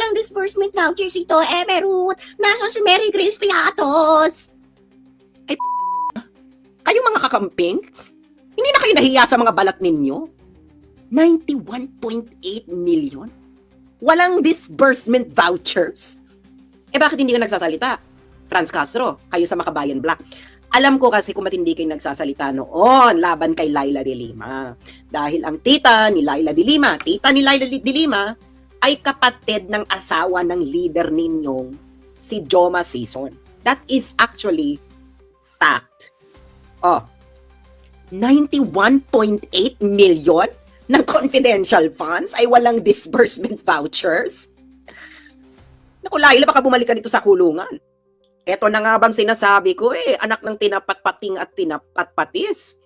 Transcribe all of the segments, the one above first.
walang disbursement vouchers ito, Emerald. Nasaan si Mary Grace Piatos? Kayo mga kakamping, hindi na kayo nahiya sa mga balat ninyo? 91.8 million? Walang disbursement vouchers? Bakit hindi ka nagsasalita? Franz Castro, kayo sa Makabayan Black. Alam ko kasi kung matindi kayo nagsasalita noon laban kay Laila de Lima. Dahil ang tita ni Laila de Lima, ay kapatid ng asawa ng leader ninyong si Joma Sison. That is actually fact. 91.8 million ng confidential funds ay walang disbursement vouchers? Naku, Laila, baka bumalik ka dito sa kulungan. Eto na nga bang sinasabi ko anak ng tinapatpating at tinapatpatis.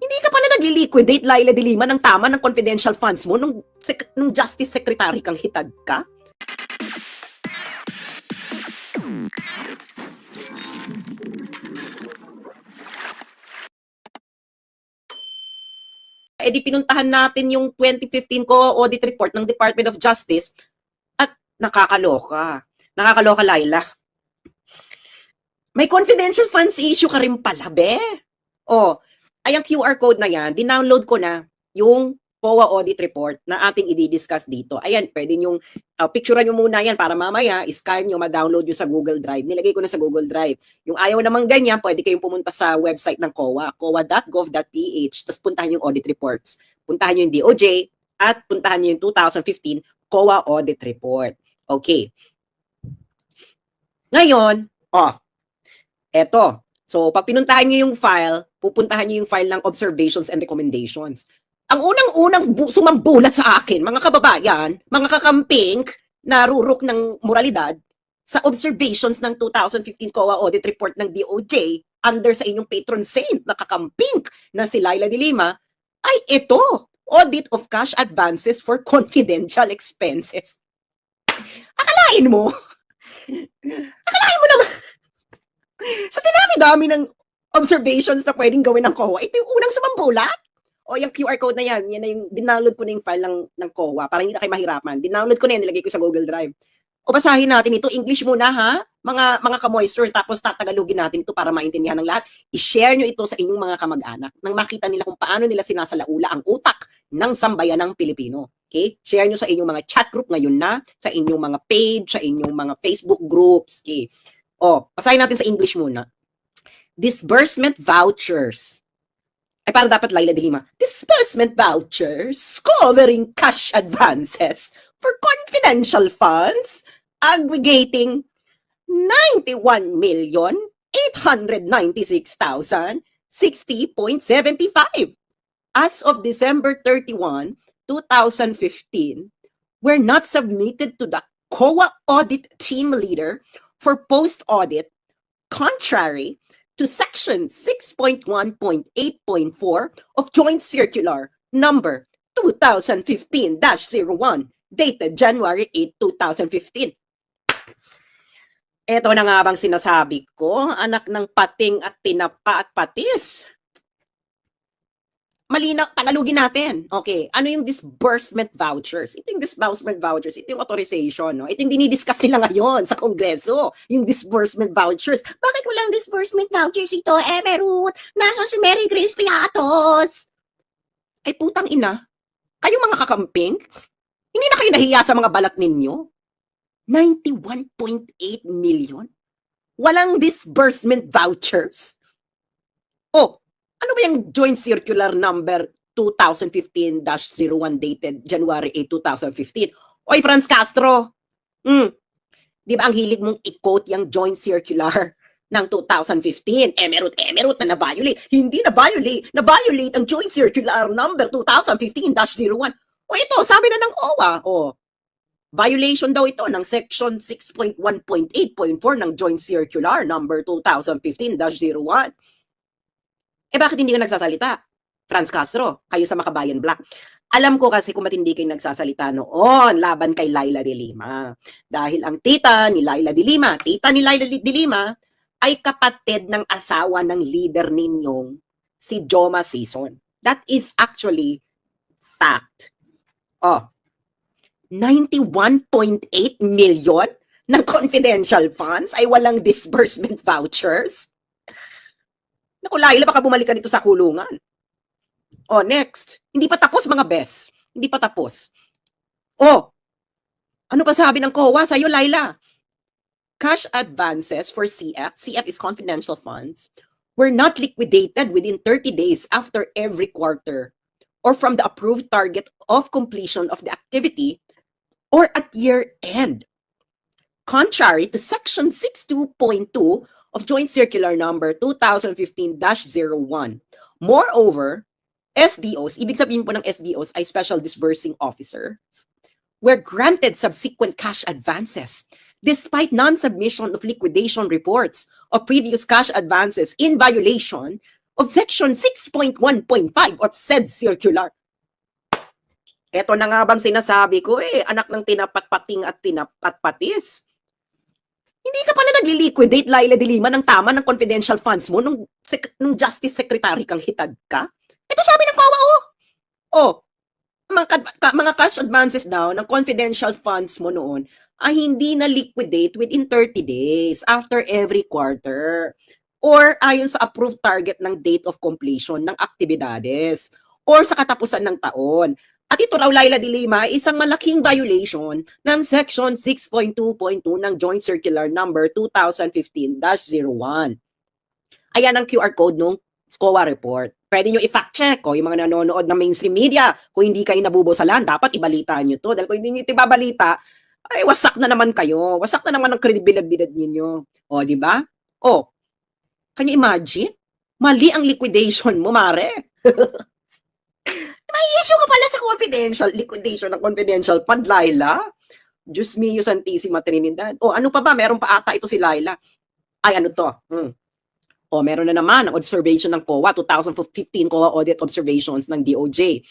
Hindi ka pala nag-liquidate, Laila de Lima, ng tama ng confidential funds mo nung Justice Secretary kang hitag ka? Di pinuntahan natin yung 2015 audit report ng Department of Justice at nakakaloka. Nakakaloka, Laila. May confidential funds issue ka rin pala, be. Ay ang QR code na yan, dinownload ko na yung COA audit report na ating i-discuss dito. Ayan, pwede nyong picturean nyo muna yan para mamaya, scan nyo, ma-download nyo sa Google Drive. Nilagay ko na sa Google Drive. Yung ayaw naman ganyan, pwede kayong pumunta sa website ng COA, coa.gov.ph, tapos puntahan yung audit reports. Puntahan nyo yung DOJ at puntahan nyo yung 2015 COA audit report. Okay. Ngayon, eto. So, pag pinuntahan nyo yung file, pupuntahan nyo yung file ng observations and recommendations. Ang unang-unang sumambulat sa akin, mga kababayan, mga kakamping, narurok ng moralidad, sa observations ng 2015 COA audit report ng DOJ, under sa inyong patron saint na kakamping na si Laila de Lima, ay ito, audit of cash advances for confidential expenses. Akalain mo naman, sa dinami-dami ng observations na pwedeng gawin ng COA, ito yung unang sumambulat. Yung QR code na yan na yung, dinownload ko na yung file ng COA para hindi na kayo mahirapan. Dinownload ko na yan, nilagay ko sa Google Drive. Basahin natin ito, English muna ha, mga ka-moisters, tapos tatagalogin natin ito para maintindihan ng lahat. I-share nyo ito sa inyong mga kamag-anak nang makita nila kung paano nila sinasalaula ang utak ng sambayanang Pilipino. Okay? Share nyo sa inyong mga chat group ngayon na, sa inyong mga page, sa inyong mga Facebook groups. Okay? Basahin natin sa English muna. Disbursement vouchers. Ay, para dapat Laila de Lima. Disbursement vouchers covering cash advances for confidential funds aggregating 91,896,060.75 as of December 31, 2015 were not submitted to the COA audit team leader for post-audit, contrary to Section 6.1.8.4 of Joint Circular Number 2015-01, dated January 8, 2015. Ito na nga bang sinasabi ko, anak ng pating at tinapa at patis? Malinaw, tagalogin natin. Okay, ano yung disbursement vouchers? Ito yung disbursement vouchers, ito yung authorization, no? Ito yung dinidiscuss nila ngayon sa Kongreso, yung disbursement vouchers. Bakit walang disbursement vouchers ito, Emerald? Nasaan si Mary Grace Piatos? Ay putang ina, kayo mga kakamping, hindi na kayo nahiya sa mga balat ninyo? 91.8 million? Walang disbursement vouchers? Ano ba yung Joint Circular Number 2015-01 dated January 8, 2015? Oy, Franz Castro! Di ba ang hilig mong i-quote yung Joint Circular ng 2015? Emerald na na-violate. Hindi na-violate. Na-violate ang Joint Circular Number 2015-01. Ito, sabi na ng OWA. Violation daw ito ng Section 6.1.8.4 ng Joint Circular Number 2015-01. Bakit hindi ka nagsasalita? Franz Castro, kayo sa Makabayan Black. Alam ko kasi kung matindi kayo nagsasalita noon laban kay Laila de Lima. Dahil ang tita ni Laila de Lima, ay kapatid ng asawa ng leader ninyong si Joma Sison. That is actually fact. 91.8 million ng confidential funds ay walang disbursement vouchers? Naku, Laila, baka bumalik ka dito sa kulungan. Oh, next. Hindi pa tapos, mga bes. Hindi pa tapos. Oh, ano pa sabi ng COA sa'yo, Laila? Cash advances for CF is confidential funds, were not liquidated within 30 days after every quarter or from the approved target of completion of the activity or at year end. Contrary to Section 62.2 of Joint Circular Number 2015-01. Moreover, SDOs, ibig sabihin po ng SDOs ay Special Disbursing Officers, were granted subsequent cash advances despite non-submission of liquidation reports of previous cash advances in violation of Section 6.1.5 of said circular. Ito na nga bang sinasabi ko anak ng tinapatpating at tinapatpatis. Hindi ka pala nagli-liquidate, Laila de Lima, ng tama ng confidential funds mo nung Justice Secretary kang hitad ka? Ito sabi ng COA, mga cash advances daw ng confidential funds mo noon ay hindi na liquidate within 30 days after every quarter or ayon sa approved target ng date of completion ng aktibidades or sa katapusan ng taon. At ito raw, Laila de Lima, isang malaking violation ng Section 6.2.2 ng Joint Circular Number 2015-01. Ayan ang QR code nung SCOA report. Pwede nyo i-fact check yung mga nanonood ng mainstream media. Kung hindi kayo nabubusalan, dapat ibalitaan nyo to. Dahil kung hindi nyo ito ibabalita, ay wasak na naman kayo. Wasak na naman ang credibility ninyo. Di ba? Can you imagine? Mali ang liquidation mo, mare. May issue ka pala sa confidential liquidation ng confidential fund, Laila. Diyos mio, Santissima Trinidad. Ano pa ba? Meron pa ata ito si Laila. Ay, ano to? Meron na naman ang observation ng COA, 2015 COA audit observations ng DOJ.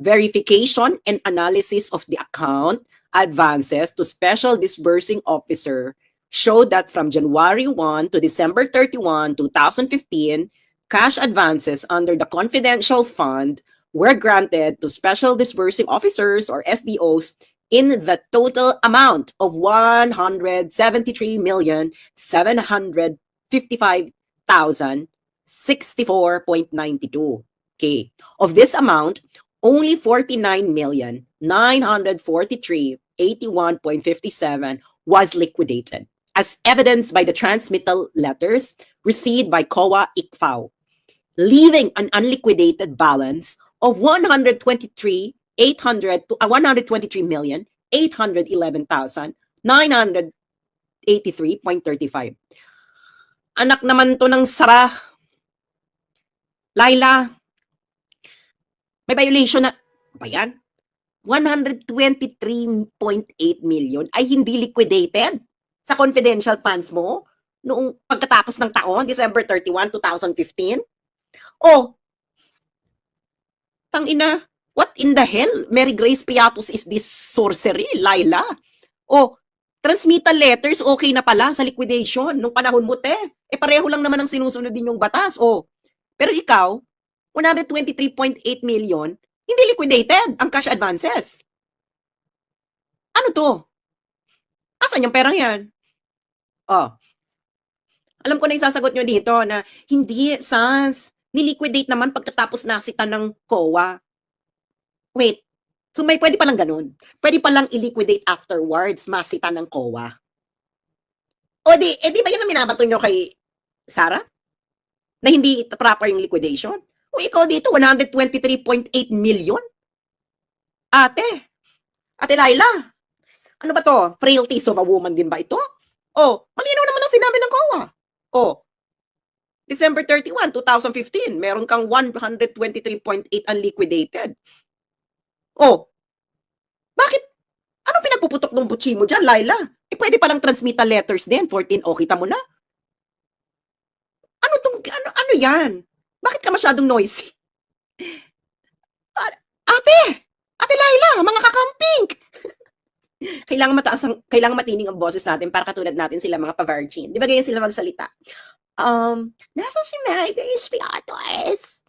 Verification and analysis of the account advances to Special Disbursing Officer showed that from January 1 to December 31, 2015, cash advances under the confidential fund were granted to Special Disbursing Officers or SDOs in the total amount of 173,755,064.92. Okay. Of this amount, only 49,943,81.57 was liquidated, as evidenced by the transmittal letters received by COA ICFAO, leaving an unliquidated balance of 123,811,983.35. Anak naman to ng Sara. Laila, may violation na, ba yan? 123.8 million ay hindi liquidated sa confidential funds mo noong pagkatapos ng taon, December 31, 2015? Tangina, what in the hell? Mary Grace Piatos is this sorcery, Laila? Transmittal letters, okay na pala sa liquidation nung panahon mo, te. Pareho lang naman ang sinusunod din yung batas, Pero ikaw, 123.8 million, hindi liquidated ang cash advances. Ano to? Asan yung perang yan? Alam ko na isasagot nyo dito na hindi, Sans. Niliquidate naman pagkatapos nasita ng COA. Wait, so may pwede palang ganun. Pwede palang i-liquidate afterwards, masita ng COA. Di ba yun ang minabato nyo kay Sara? Na hindi proper yung liquidation? Ikaw dito, 123.8 million? Ate Laila, ano ba to? Frailties of a woman din ba ito? Malinaw naman ang sinabi ng COA. December 31, 2015, meron kang 123.8 unliquidated. Bakit? Ano pinagpuputok ng butsi mo dyan, Laila? Pwede palang transmittal letters din, 14, kita mo na? Ano yan? Bakit ka masyadong noisy? Ate Laila, mga kakamping! Kailangan matining ang boses natin para katulad natin sila mga pa-virgin. Di ba ganyan sila magsalita? Nasaan si Mary Grace Piatos?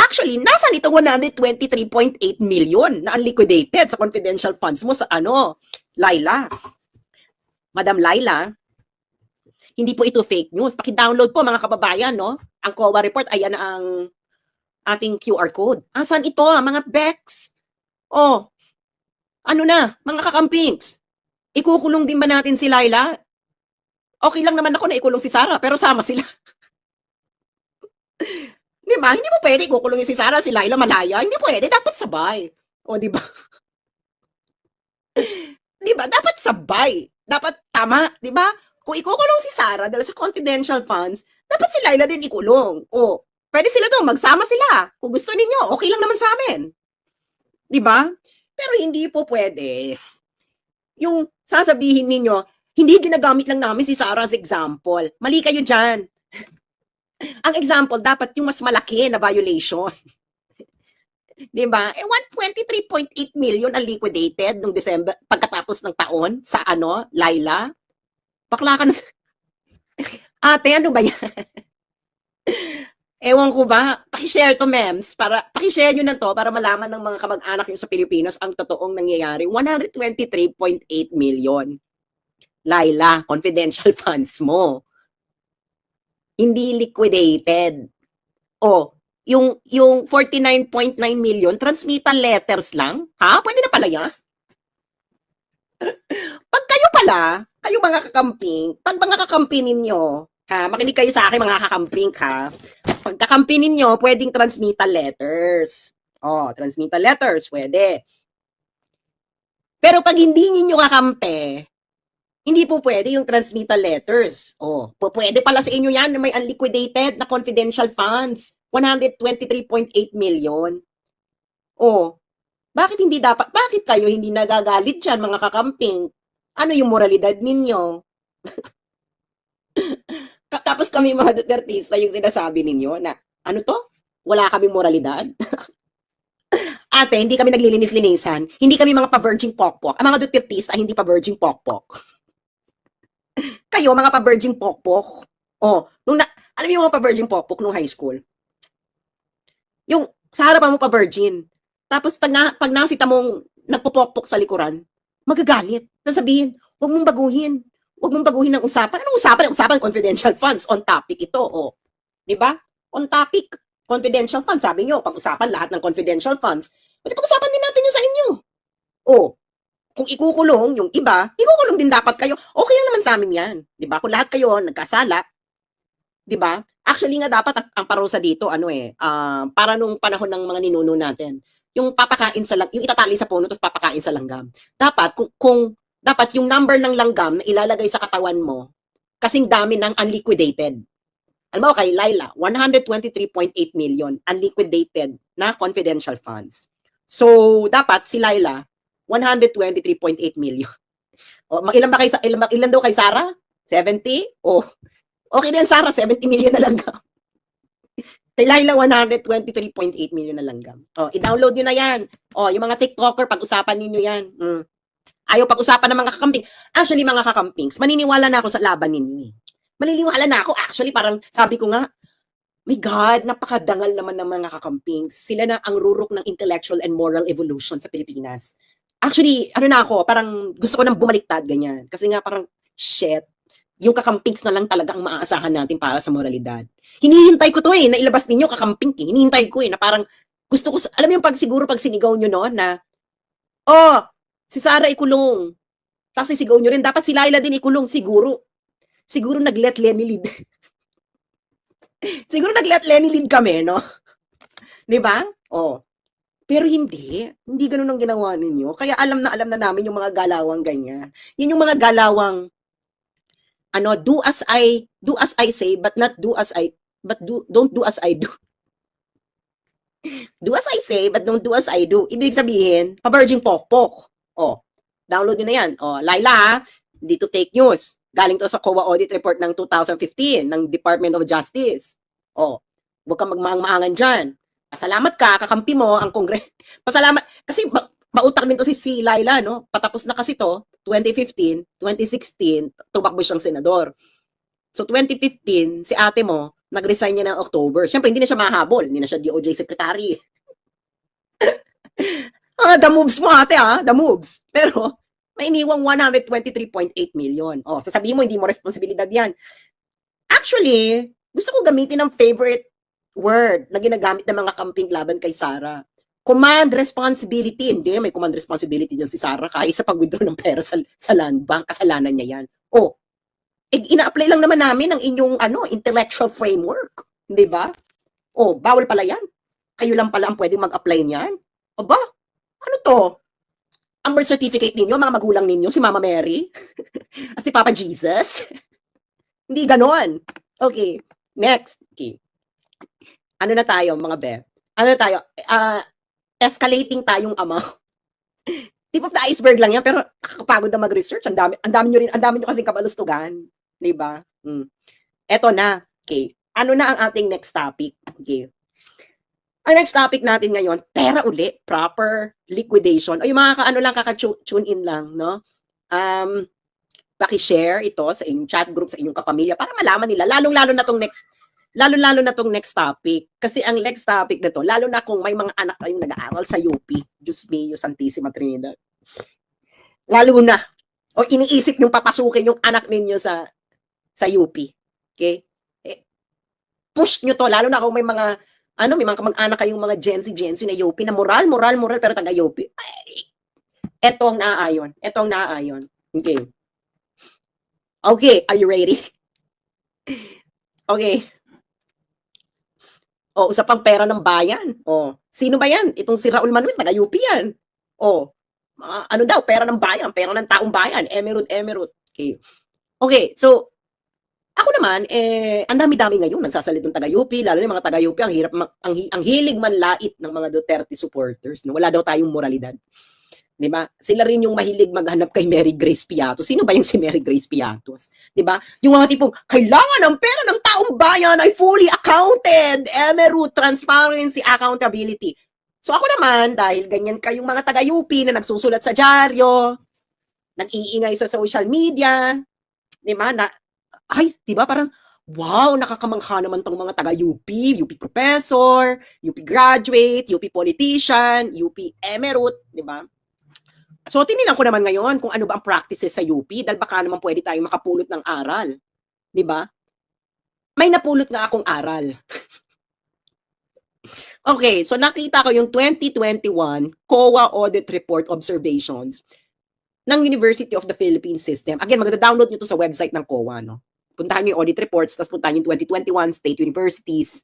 Actually, nasa nito 123.8 million na unliquidated sa confidential funds mo sa Laila. Madam Laila, hindi po ito fake news. Paki-download po mga kababayan, no? Ang COA report, ayan ang ating QR code. Asan ito, mga Bex? Oh, ano na, mga kakampings? Ikukulong din ba natin si Laila? Okay lang naman ako na ikulong si Sarah, pero sama sila. Di ba? Hindi mo pwede ikukulong si Sarah, si Laila malaya. Hindi pwede, dapat sabay. O, di ba? Di ba? Dapat sabay. Dapat tama, di ba? Kung ikukulong si Sarah dahil sa confidential funds, dapat si Laila din ikulong. O, pwede sila to, magsama sila. Kung gusto ninyo, okay lang naman sa amin. Di ba? Pero hindi po pwede. Yung sasabihin ninyo, hindi ginagamit lang namin si Sarah as example. Mali kayo dyan. Ang example, dapat yung mas malaki na violation. Diba? 123.8 million ang liquidated nung December, pagkatapos ng taon, sa Laila? Bakla ka na. Ate, ano ba yan? Ewan ko ba? Pakishare to, mems. Pakishare nyo na to para malaman ng mga kamag-anak nyo sa Pilipinas ang totoong nangyayari. 123.8 million. Laila, confidential funds mo. Hindi liquidated. O, yung 49.9 million, transmittal letters lang? Ha? Pwede na pala yan? Pag kayo pala, kayo mga kakamping, pag mga kakamping ninyo, ha, makinig kayo sa akin mga kakamping, ha, pag kakamping ninyo, pwedeng transmittal letters. O, transmittal letters, pwede. Pero pag hindi ninyo kakampi, hindi po pwede yung transmittal letters. Oh, pwede pala sa inyo yan na may unliquidated na confidential funds. 123.8 million. Oh, bakit hindi dapat? Bakit kayo hindi nagagalit dyan, mga kakamping? Ano yung moralidad ninyo? Tapos kami mga Dutertista yung sinasabi ninyo na, ano to? Wala kaming moralidad? Ate, hindi kami naglilinis-linisan. Hindi kami mga pa-virgin pokpok. Ang mga Dutertista, hindi pa-virgin pokpok. Kayo, mga pa-virgin pokpok. Oh, alam niyo yung mga pa-virgin pokpok nung high school? Yung sa harapan mo pa-virgin. Tapos pag nasita mong nagpopokpok sa likuran, magagalit. Sasabihin, huwag mong baguhin. Huwag mong baguhin ng usapan. Anong usapan? Usapan confidential funds. On topic ito. Oh. Diba? On topic, confidential funds. Sabi nyo, pag-usapan lahat ng confidential funds. Pwede pag-usapan din natin yung sa inyo. Oh. Kung ikukulong yung iba, ikukulong din dapat kayo. Okay na naman sa amin yan. Diba? Kung lahat kayo nagkasala, diba? Actually nga dapat ang parusa dito, para nung panahon ng mga ninuno natin, yung papakain yung itatali sa puno tapos papakain sa langgam. Dapat, kung dapat yung number ng langgam na ilalagay sa katawan mo, kasing dami ng unliquidated. Alam mo kay Laila, 123.8 million unliquidated na confidential funds. So, dapat si Laila, 123.8 million. O, ilan daw kay Sarah? 70? O, okay din Sarah, 70 million na langgam. Kay Laila, 123.8 million na langgam. O, i-download nyo na yan. O, yung mga TikToker, pag-usapan ninyo yan. Ayaw pag-usapan ng mga kakamping. Actually, mga kakampings, maniniwala na ako sa laban ninyo. Maniniwala na ako. Actually, parang sabi ko nga, my God, napakadangal naman ng mga kakampings. Sila na ang rurok ng intellectual and moral evolution sa Pilipinas. Actually, parang gusto ko nang bumaliktad, ganyan. Kasi nga parang, shit, yung kakampings na lang talaga ang maaasahan natin para sa moralidad. Hinihintay ko to na ilabas ninyo kakamping. Hinihintay ko na parang, gusto ko, alam mo yung pag sinigaw nyo no, na, si Sarah ikulong. Tapos sisigaw nyo rin, dapat si Laila din ikulong, siguro nag-let Lenny lead. Siguro nag-let Lenny lead kami, no? Diba? Pero hindi ganun ang ginawa ninyo. Kaya alam na namin yung mga galawang ganyan. Yun yung mga galawang do as I say but don't do as I do. Do as I say but don't do as I do. Ibig sabihin, pa-virgin pokpok. Download nyo na yan. Laila, dito fake news. Galing to sa COA audit report ng 2015 ng Department of Justice. Huwag kang magmaang-maangan dyan. Pasalamat ka, kakampi mo ang Pasalamat, kasi mautak din to si Laila, no? Patapos na kasi to, 2015, 2016, tumakbo siyang senador. So 2015, si ate mo, Nag-resign niya ng October. Siyempre, hindi na siya mahabol. Hindi na siya DOJ secretary. The moves mo, ate, the moves. Pero, may iniwang 123.8 million. Oh, sasabihin mo, hindi mo responsibilidad yan. Actually, gusto ko gamitin ang favorite word na ginagamit ng mga kamping laban kay Sara. Command responsibility. Hindi, may command responsibility dyan si Sara kahit sa pag-withdraw ng pera sa land bank. Kasalanan niya yan. Oh, ina-apply lang naman namin ang inyong intellectual framework. Hindi ba? Oh, bawal pala yan. Kayo lang pala ang pwedeng mag-apply niyan. Aba, ano to? Ang birth certificate ninyo, mga magulang ninyo, si Mama Mary at si Papa Jesus. Hindi ganon. Okay, next. Okay. Ano na tayo, mga be? Ano na tayo? Escalating tayong ama. Tip of the iceberg lang yan, pero nakakapagod na mag-research. Ang dami nyo kasing kabalustugan. Diba? Eto na. Okay. Ano na ang ating next topic? Okay. Ang next topic natin ngayon, pera uli, proper liquidation. O yung mga kaka-tune in lang, no? Paki-share ito sa inyong chat group, sa inyong kapamilya para malaman nila, lalong-lalo na tong next topic. Kasi ang next topic na to, lalo na kung may mga anak kayong nag-aaral sa UP, Diyos mio, Santissima Trinidad. Lalo na, o iniisip yung papasukin yung anak ninyo sa UP. Okay? Push nyo to, lalo na kung may mga may mga kamag-anak kayong mga Gen Z na UP na moral, pero taga-UP. Ito ang naaayon. Okay. Okay, are you ready? Okay. O, usapang pera ng bayan. O, sino ba yan? Itong si Raul Manuel, taga-UP yan. O, ano daw, pera ng bayan, pera ng taong bayan, emerald. Okay. Okay, so, ako naman, ang dami-dami ngayon nagsasalitong taga-UP, lalo na yung mga taga-UP, ang hilig manlait ng mga Duterte supporters. No? Wala daw tayong moralidad. Diba? Sila rin yung mahilig maghanap kay Mary Grace Piatos. Sino ba yung si Mary Grace Piatos? Diba? Yung mga tipong, kailangan ang pera ng taong bayan ay fully accounted. Emerald, transparency, accountability. So ako naman, dahil ganyan kayong mga taga-UP na nagsusulat sa dyaryo, nag-iingay sa social media, diba? Diba? Parang, wow, nakakamangha naman tong mga taga-UP, UP professor, UP graduate, UP politician, UP emerald, diba? So, tininan ko naman ngayon kung ano ba ang practices sa UP dahil baka naman pwede tayong makapulot ng aral. Diba? May napulot nga akong aral. Okay, so nakita ko yung 2021 COA Audit Report Observations ng University of the Philippines System. Again, magda-download nyo to sa website ng COA, no? Puntahan nyo yung audit reports, tapos puntahan yung 2021 State Universities,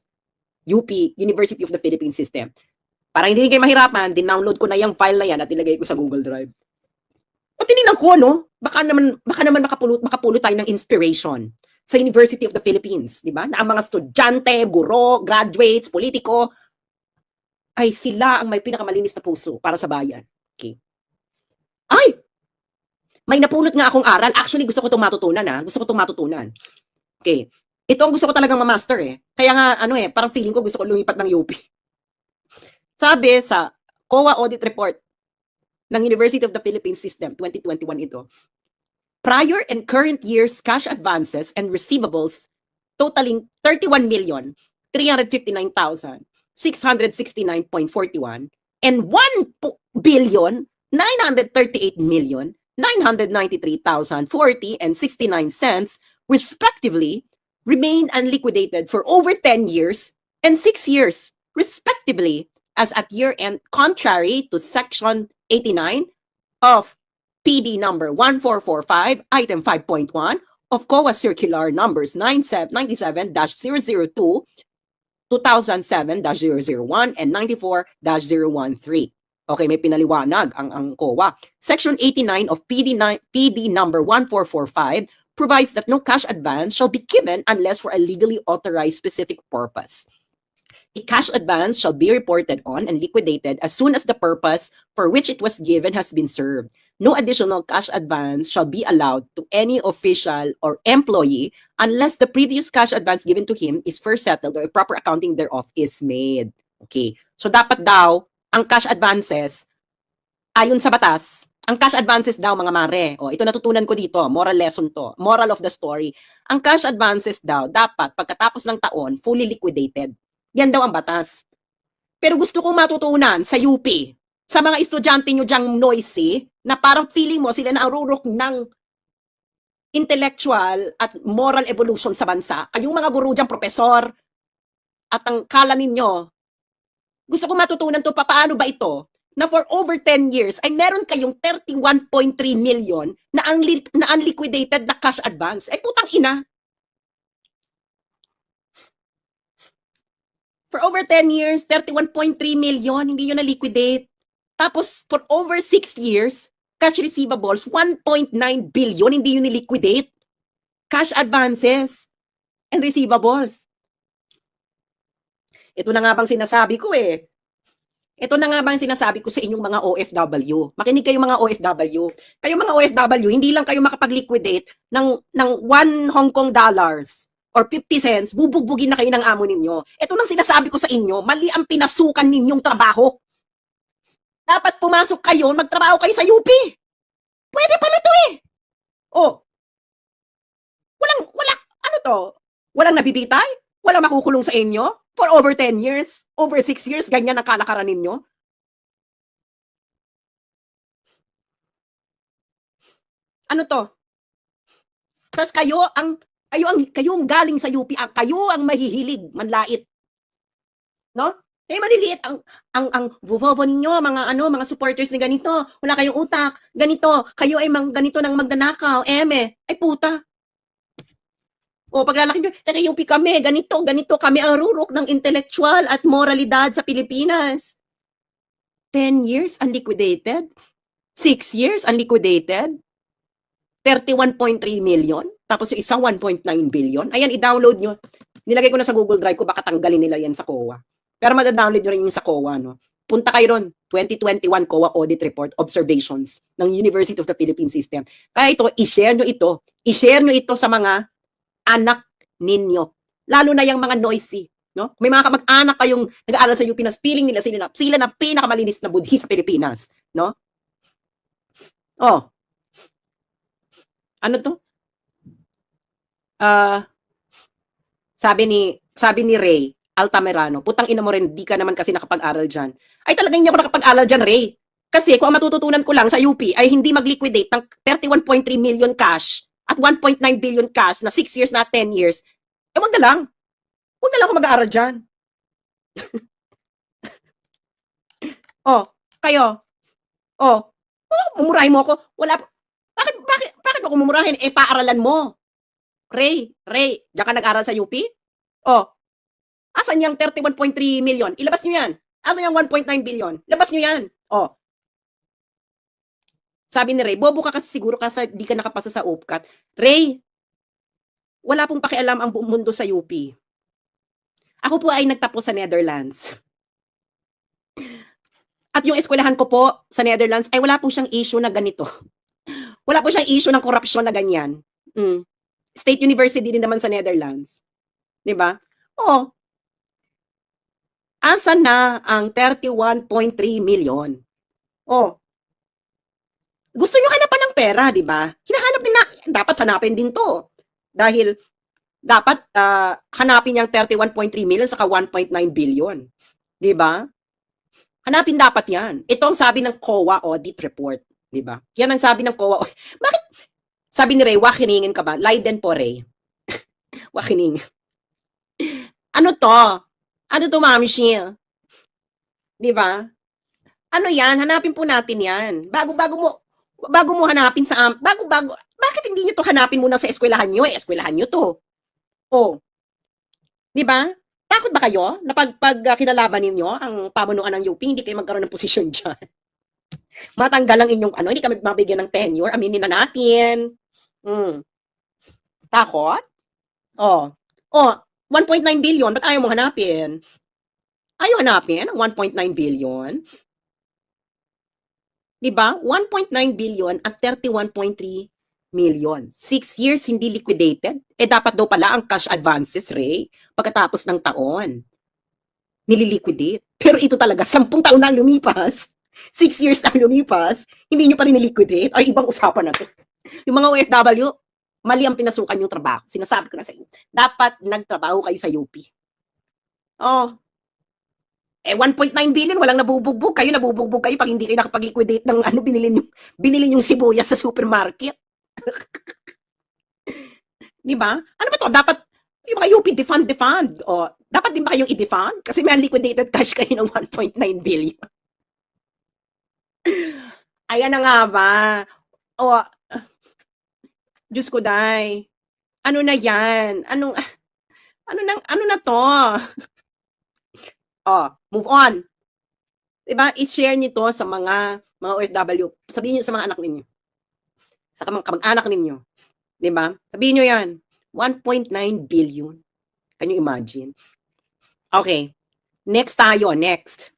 UP, University of the Philippines System. Para hindi kayo mahirapan, dinownload ko na yung file na yan at ilagay ko sa Google Drive. O tininan ko, no? Baka naman makapulot tayo ng inspiration sa University of the Philippines, di ba? Na ang mga estudyante, guro, graduates, politiko, ay sila ang may pinakamalinis na puso para sa bayan. Okay. Ay! May napulot nga akong aral. Actually, gusto ko itong matutunan, Okay. Ito ang gusto ko talagang ma-master Kaya nga, parang feeling ko gusto ko lumipat ng UP. Sabi sa COA Audit Report ng University of the Philippines System, 2021 ito, prior and current years cash advances and receivables totaling 31,359,669.41 and 1,938,993,040 and 69 cents, respectively, remain unliquidated for over 10 years and 6 years, respectively, as at year-end, contrary to Section 89 of PD number 1445, item 5.1 of COA Circular numbers 97-002, 2007-001, and 94-013. Okay, may pinaliwanag ang COA. Section 89 of PD number 1445 provides that no cash advance shall be given unless for a legally authorized specific purpose. A cash advance shall be reported on and liquidated as soon as the purpose for which it was given has been served. No additional cash advance shall be allowed to any official or employee unless the previous cash advance given to him is first settled or a proper accounting thereof is made. Okay. So dapat daw, ang cash advances, ayon sa batas, Ang cash advances daw, mga mare. O, ito natutunan ko dito. Moral lesson to. Moral of the story. Ang cash advances daw, dapat pagkatapos ng taon, fully liquidated. Yan daw ang batas. Pero gusto kong matutunan sa UP, sa mga estudyante nyo dyang noisy, na parang feeling mo sila na ang rurok ng intellectual at moral evolution sa bansa. Kayong mga guru dyang profesor, at ang kala ninyo, gusto kong matutunan to, paano ba ito? Na for over 10 years ay meron kayong 31.3 million na unliquidated na cash advance. Ay putang ina. For over 10 years, 31.3 million, hindi nyo na-liquidate. Tapos, for over 6 years, cash receivables, 1.9 billion, hindi nyo ni-liquidate. Cash advances and receivables. Ito na nga bang sinasabi ko eh. Ito na nga bang sinasabi ko sa inyong mga OFW. Makinig kayo mga OFW. Kayo mga OFW, hindi lang kayo makapag-liquidate ng 1 Hong Kong dollars or 50 cents, bubugbugin na kayo ng amo ninyo. Ito nang sinasabi ko sa inyo, mali ang pinasukan ninyong trabaho. Dapat pumasok kayo, magtrabaho kayo sa UP. Pwede pala to eh. Oh. Ano to? Walang nabibitay? Walang makukulong sa inyo? For over 10 years? Over 6 years? Ganyan ang kalakaran ninyo? Ano to? Tapos kayo ang galing sa UP, kayo ang mahihilig, manlait. No? Eh maliliit ang vovo ninyo, mga supporters ni ganito. Wala kayong utak. Ganito, kayo ay ganito nang magnanakaw. Ay puta. O paglalaki nyo, taga-UP kami, ganito kami ang rurok ng intellectual at moralidad sa Pilipinas. 10 years unliquidated? 6 years unliquidated? 31.3 million? Tapos yung isang 1.9 billion? Ayan, i-download nyo. Nilagay ko na sa Google Drive ko, baka tanggalin nila yan sa COA. Pero mag-download nyo rin yung sa COA, no? Punta kayo ron, 2021 COA Audit Report, Observations ng University of the Philippine System. Kaya ito, i-share nyo ito. I-share nyo ito sa mga anak ninyo. Lalo na yung mga noisy. No? May mga kamag-anak kayong nag-aaral sa UP na feeling nila sila na pinakamalinis na budhi sa Pilipinas. No? Oh. Ano to? Sabi ni Ray Altamirano, putang ina mo rin, di ka naman kasi nakapag-aral dyan. Ay talagang hindi ako nakapag-aral dyan, Ray. Kasi kung ang matututunan ko lang sa UP ay hindi mag-liquidate ng 31.3 million cash at 1.9 billion cash na 6 years na 10 years, wag na lang. Wag na lang ako mag-aaral dyan. Oh, kayo. Oh, mumurahin mo ako. Bakit ako mumurahin? Paaralan mo. Ray, diyan ka nag-aral sa UP? Oh, asan yung 31.3 million? Ilabas nyo yan. Asan yung 1.9 billion? Labas nyo yan. Oh. Sabi ni Ray, bobo ka kasi siguro kasi di ka nakapasa sa UPCAT. Ray, wala pong pakialam ang buong mundo sa UP. Ako po ay nagtapos sa Netherlands. At yung eskwelahan ko po sa Netherlands ay wala po siyang issue na ganito. Wala po siyang issue ng korupsyon na ganyan. State University din naman sa Netherlands. 'Di ba? Oh. Asan na ang 31.3 million? Oh. Gusto nyo hanapan ng pera, di ba? Hinahanap din na, dapat hanapin din to. Dahil, dapat hanapin yung 31.3 million saka 1.9 billion. Di ba? Hanapin dapat yan. Ito ang sabi ng COA Audit Report. Di ba? Yan ang sabi ng COA. Bakit? Sabi ni Ray, wakiningin ka ba? Leiden po, Ray. Wakining. Ano to? Ano to, Mami Shia? Di ba? Ano yan? Hanapin po natin yan. Bago mo hanapin sa bakit hindi niyo to hanapin muna sa eskwelahan niyo? Eskwelahan niyo to. Oh. 'Di ba? Takot ba kayo na pag kinalaban ninyo ang pamunuan ng UP, hindi kayo magkaroon ng posisyon diyan? Matanggal ang inyong hindi kami mabigyan ng tenure, aminin na natin. Takot? Oh. 1.9 billion, ba't ayaw mo hanapin? Ayaw hanapin ang 1.9 billion? Diba? 1.9 billion at 31.3 million. 6 years hindi liquidated. Dapat daw pala ang cash advances, Ray, pagkatapos ng taon. Nililiquidate. Pero ito talaga, 10 taon na lumipas. 6 years na lumipas, hindi nyo pa rin niliquidate, ay ibang usapan na to. Yung mga OFW, mali ang pinasukan yung trabaho. Sinasabi ko na sa inyo, dapat nagtrabaho kayo sa UP. Oh, 1.9 billion, walang nabubugbog. Kayo nabubugbog kayo pag hindi kayo nakapag-liquidate ng ano, binili yung sibuyas sa supermarket. Di ba? Ano ba to? Dapat, yung mga UP, defund. O, dapat din ba kayong i-defund? Kasi may unliquidated cash kayo ng 1.9 billion. Ayan na nga ba? O, Diyos ko, day. Ano na yan? Ano na to? Move on. Diba? I-share nyo to sa mga OFW. Sabihin nyo sa mga anak ninyo. Sa kamag-anak ninyo. Diba? Sabihin nyo yan. 1.9 billion. Can you imagine? Okay. Next tayo. Next.